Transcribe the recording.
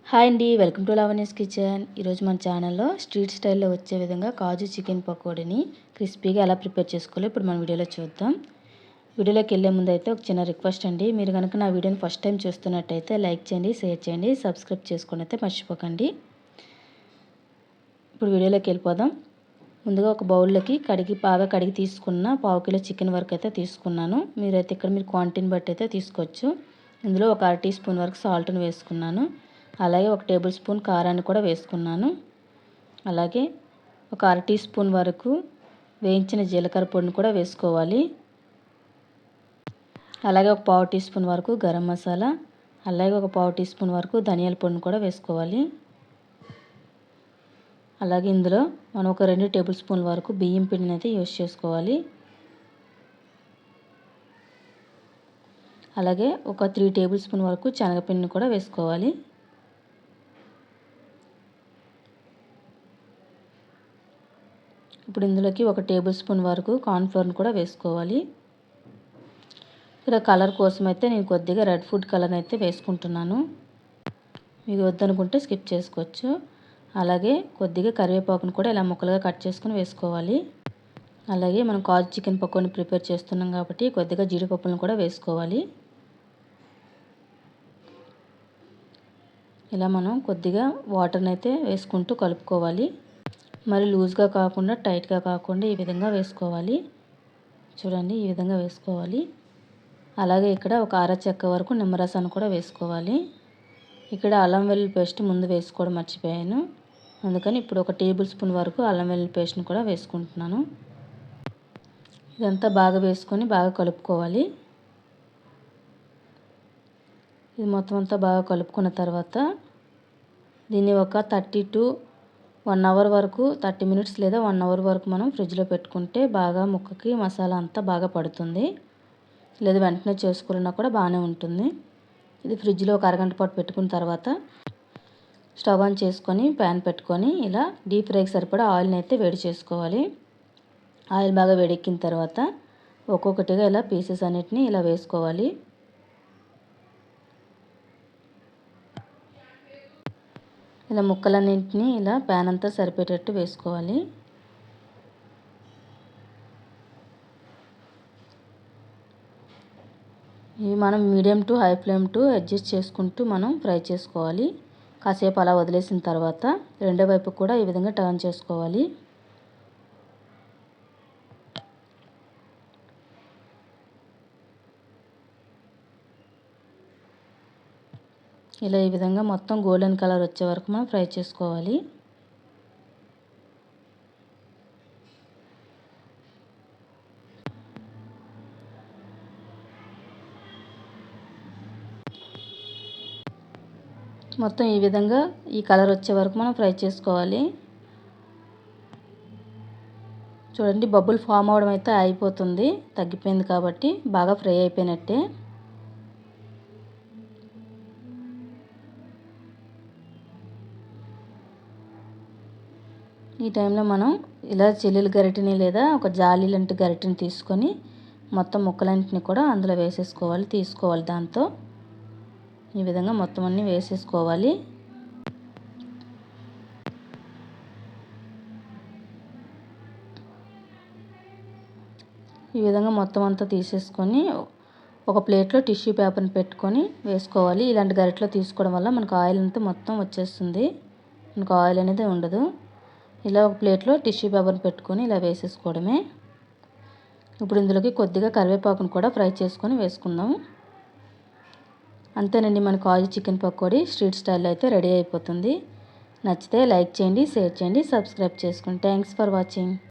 Hi అండి, welcome to Lavanya's kitchen. ఈరోజు మన ఛానల్లో స్ట్రీట్ స్టైల్లో వచ్చే విధంగా కాజు చికెన్ పకోడీని క్రిస్పీగా ఎలా ప్రిపేర్ చేసుకోవాలో ఇప్పుడు మన వీడియోలో చూద్దాం. వీడియోలోకి వెళ్ళే ముందు అయితే ఒక చిన్న రిక్వెస్ట్ అండి, మీరు కనుక నా వీడియోని ఫస్ట్ టైం చూస్తున్నట్టయితే లైక్ చేయండి, షేర్ చేయండి, సబ్స్క్రైబ్ చేసుకుని అయితే మర్చిపోకండి. ఇప్పుడు వీడియోలోకి వెళ్ళిపోదాం. ముందుగా ఒక బౌల్లోకి బాగా కడిగి తీసుకున్న పావు కిలో చికెన్ వరకు అయితే తీసుకున్నాను. మీరైతే ఇక్కడ మీరు క్వాంటిటీని బట్టి అయితే తీసుకోవచ్చు. ఇందులో ఒక 1/2 టీ స్పూన్ వరకు సాల్ట్ని వేసుకున్నాను. అలాగే 1 టేబుల్ స్పూన్ కారాన్ని కూడా వేసుకున్నాను. అలాగే ఒక 1/2 టీ స్పూన్ వరకు వేయించిన జీలకర్ర పొడిని కూడా వేసుకోవాలి. అలాగే ఒక పావు టీ స్పూన్ వరకు గరం మసాలా, అలాగే ఒక పావు టీ స్పూన్ వరకు ధనియాల పొడిని కూడా వేసుకోవాలి. అలాగే ఇందులో మనం ఒక 2 టేబుల్ స్పూన్ల వరకు బియ్యం పిండిని అయితే యూజ్ చేసుకోవాలి. అలాగే ఒక 3 టేబుల్ స్పూన్ వరకు శనగపిండిని కూడా వేసుకోవాలి. ఇప్పుడు ఇందులోకి 1 టేబుల్ స్పూన్ వరకు కార్న్‌ఫ్లోర్ని కూడా వేసుకోవాలి. ఇక్కడ కలర్ కోసం అయితే నేను కొద్దిగా రెడ్ ఫుడ్ కలర్ని అయితే వేసుకుంటున్నాను. మీకు వద్దనుకుంటే స్కిప్ చేసుకోవచ్చు. అలాగే కొద్దిగా కరివేపాకును కూడా ఇలా ముక్కలుగా కట్ చేసుకుని వేసుకోవాలి. అలాగే మనం కాజు చికెన్ పకోడీని ప్రిపేర్ చేస్తున్నాం కాబట్టి కొద్దిగా జీడిపప్పులను కూడా వేసుకోవాలి. ఇలా మనం కొద్దిగా వాటర్ని అయితే వేసుకుంటూ కలుపుకోవాలి. మరి లూజ్గా కాకుండా టైట్గా కాకుండా ఈ విధంగా వేసుకోవాలి. చూడండి, ఈ విధంగా వేసుకోవాలి. అలాగే ఇక్కడ ఒక అర చెక్క వరకు నిమ్మరసాన్ని కూడా వేసుకోవాలి. ఇక్కడ అల్లం వెల్లుల్లి పేస్ట్ ముందు వేసుకోవడం మర్చిపోయాను, అందుకని ఇప్పుడు 1 టేబుల్ స్పూన్ వరకు అల్లం వెల్లుల్లి పేస్ట్ని కూడా వేసుకుంటున్నాను. ఇదంతా బాగా వేసుకొని బాగా కలుపుకోవాలి. ఇది మొత్తం అంతా బాగా కలుపుకున్న తర్వాత దీన్ని ఒక 30 to 1 అవర్ వరకు 30 మినిట్స్ లేదా 1 అవర్ వరకు మనం ఫ్రిడ్జ్లో పెట్టుకుంటే బాగా ముక్కకి మసాలా అంతా బాగా పడుతుంది. లేదా వెంటనే చేసుకున్నా కూడా బాగానే ఉంటుంది. ఇది ఫ్రిడ్జ్లో ఒక అరగంట పాటు పెట్టుకున్న తర్వాత స్టవ్ ఆన్ చేసుకొని ప్యాన్ పెట్టుకొని ఇలా డీప్ ఫ్రైకి సరిపడా ఆయిల్ని అయితే వేడి చేసుకోవాలి. ఆయిల్ బాగా వేడెక్కిన తర్వాత ఒక్కొక్కటిగా ఇలా పీసెస్ అన్నిటిని ఇలా వేసుకోవాలి. ఇలా ముక్కలన్నింటినీ ఇలా ప్యాన్ అంతా సరిపోయేటట్టు వేసుకోవాలి. ఇవి మనం medium to high flame to adjust చేసుకుంటూ మనం ఫ్రై చేసుకోవాలి. కాసేపు అలా వదిలేసిన తర్వాత రెండో వైపు కూడా ఈ విధంగా టర్న్ చేసుకోవాలి. ఇలా ఈ విధంగా మొత్తం గోల్డెన్ కలర్ వచ్చే వరకు మనం ఫ్రై చేసుకోవాలి. మొత్తం ఈ విధంగా ఈ కలర్ వచ్చే వరకు మనం ఫ్రై చేసుకోవాలి. చూడండి, బబుల్ ఫామ్ అవడం అయితే అయిపోతుంది, తగ్గిపోయింది కాబట్టి బాగా ఫ్రై అయిపోయినట్టే. ఈ టైంలో మనం ఇలా చిల్లుల గరిటెని లేదా ఒక జాలి లాంటి గరిటెని తీసుకొని మొత్తం ముక్కలన్నింటినీ కూడా అందులో తీసుకోవాలి. దాంతో ఈ విధంగా మొత్తం అన్నీ వేసేసుకోవాలి. ఈ విధంగా మొత్తం అంతా తీసేసుకొని ఒక ప్లేట్లో టిష్యూ పేపర్ని పెట్టుకొని వేసుకోవాలి. ఇలాంటి గరిటెలో తీసుకోవడం వల్ల మనకు ఆయిల్ అంతా మొత్తం వచ్చేస్తుంది, మనకు ఆయిల్ అనేది ఉండదు. ఇలా ఒక ప్లేట్లో టిష్యూ పేపర్ని పెట్టుకొని ఇలా వేసేసుకోవడమే. ఇప్పుడు ఇందులోకి కొద్దిగా కరివేపాకును కూడా ఫ్రై చేసుకొని వేసుకుందాం. అంతేనండి, మన కాజు చికెన్ పకోడీ స్ట్రీట్ స్టైల్లో అయితే రెడీ అయిపోతుంది. నచ్చితే లైక్ చేయండి, షేర్ చేయండి, సబ్స్క్రైబ్ చేసుకోండి. Thanks for watching.